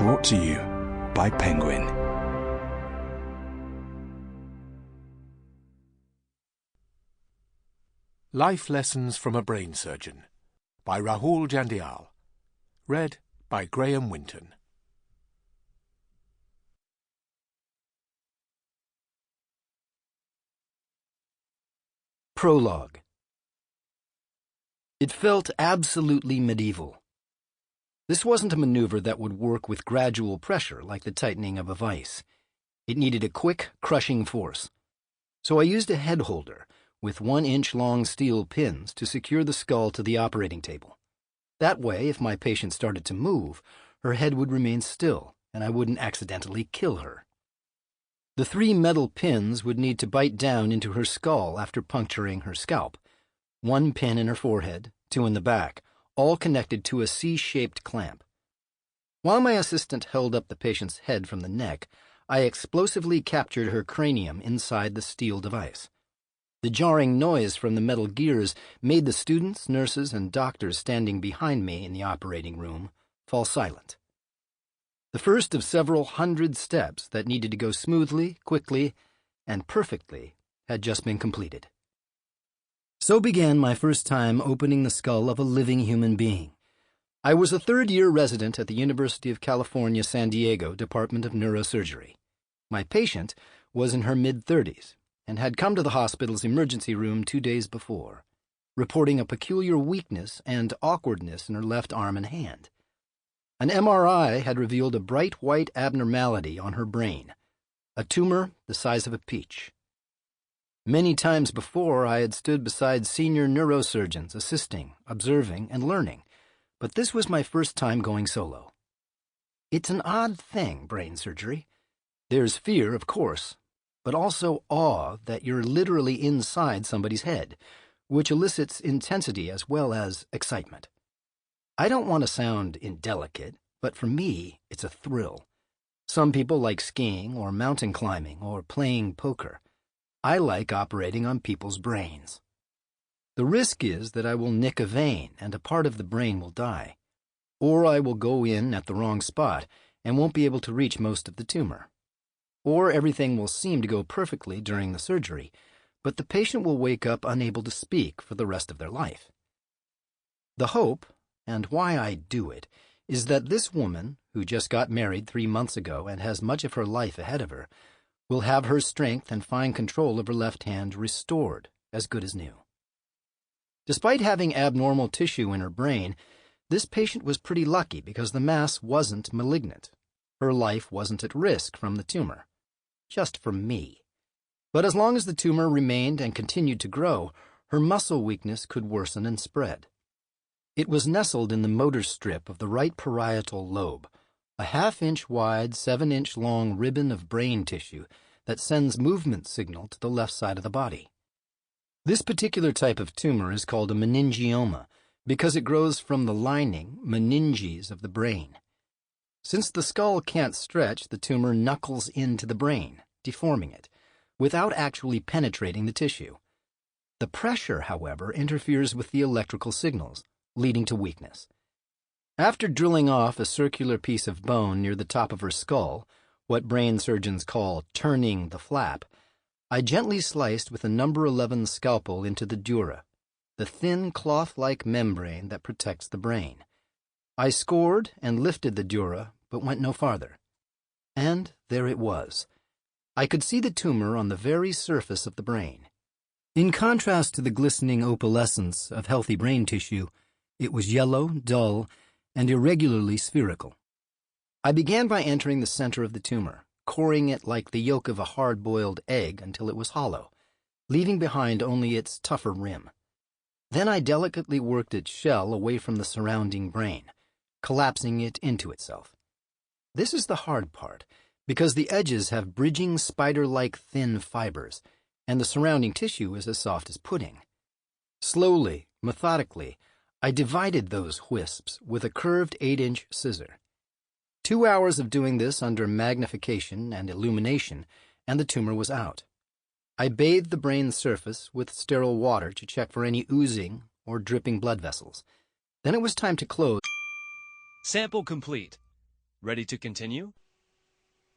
Brought to you by Penguin. Life Lessons from a Brain Surgeon by Rahul Jandial. Read by Graham Winton. Prologue. It felt absolutely medieval. This wasn't a maneuver that would work with gradual pressure like the tightening of a vise. It needed a quick, crushing force. So I used a head holder with 1-inch-long steel pins to secure the skull to the operating table. That way, if my patient started to move, her head would remain still, and I wouldn't accidentally kill her. The 3 metal pins would need to bite down into her skull after puncturing her scalp. 1 pin in her forehead, 2 in the back, all connected to a C-shaped clamp. While my assistant held up the patient's head from the neck, I explosively captured her cranium inside the steel device. The jarring noise from the metal gears made the students, nurses, and doctors standing behind me in the operating room fall silent. The first of several hundred steps that needed to go smoothly, quickly, and perfectly had just been completed. So began my first time opening the skull of a living human being. I was a third-year resident at the University of California, San Diego Department of Neurosurgery. My patient was in her mid-30s and had come to the hospital's emergency room 2 days before, reporting a peculiar weakness and awkwardness in her left arm and hand. An MRI had revealed a bright white abnormality on her brain, a tumor the size of a peach. Many times before, I had stood beside senior neurosurgeons assisting, observing, and learning, but this was my first time going solo. It's an odd thing, brain surgery. There's fear, of course, but also awe that you're literally inside somebody's head, which elicits intensity as well as excitement. I don't want to sound indelicate, but for me, it's a thrill. Some people like skiing or mountain climbing or playing poker. I like operating on people's brains. The risk is that I will nick a vein and a part of the brain will die, or I will go in at the wrong spot and won't be able to reach most of the tumor. Or everything will seem to go perfectly during the surgery, but the patient will wake up unable to speak for the rest of their life. The hope, and why I do it, is that this woman, who just got married 3 months ago and has much of her life ahead of her, will have her strength and fine control of her left hand restored, as good as new. Despite having abnormal tissue in her brain, this patient was pretty lucky because the mass wasn't malignant. Her life wasn't at risk from the tumor. Just for me. But as long as the tumor remained and continued to grow, her muscle weakness could worsen and spread. It was nestled in the motor strip of the right parietal lobe, a 1/2-inch wide, 7-inch long ribbon of brain tissue that sends movement signal to the left side of the body. This particular type of tumor is called a meningioma because it grows from the lining, meninges, of the brain. Since the skull can't stretch, the tumor knuckles into the brain, deforming it, without actually penetrating the tissue. The pressure, however, interferes with the electrical signals, leading to weakness. After drilling off a circular piece of bone near the top of her skull, what brain surgeons call turning the flap, I gently sliced with a number 11 scalpel into the dura, the thin cloth-like membrane that protects the brain. I scored and lifted the dura, but went no farther. And there it was. I could see the tumor on the very surface of the brain. In contrast to the glistening opalescence of healthy brain tissue, it was yellow, dull, and irregularly spherical. I began by entering the center of the tumor, coring it like the yolk of a hard-boiled egg until it was hollow, leaving behind only its tougher rim. Then I delicately worked its shell away from the surrounding brain, collapsing it into itself. This is the hard part, because the edges have bridging spider-like thin fibers, and the surrounding tissue is as soft as pudding. Slowly, methodically, I divided those wisps with a curved 8-inch scissor. 2 hours of doing this under magnification and illumination, and the tumor was out. I bathed the brain surface with sterile water to check for any oozing or dripping blood vessels. Then it was time to close. Sample complete. Ready to continue?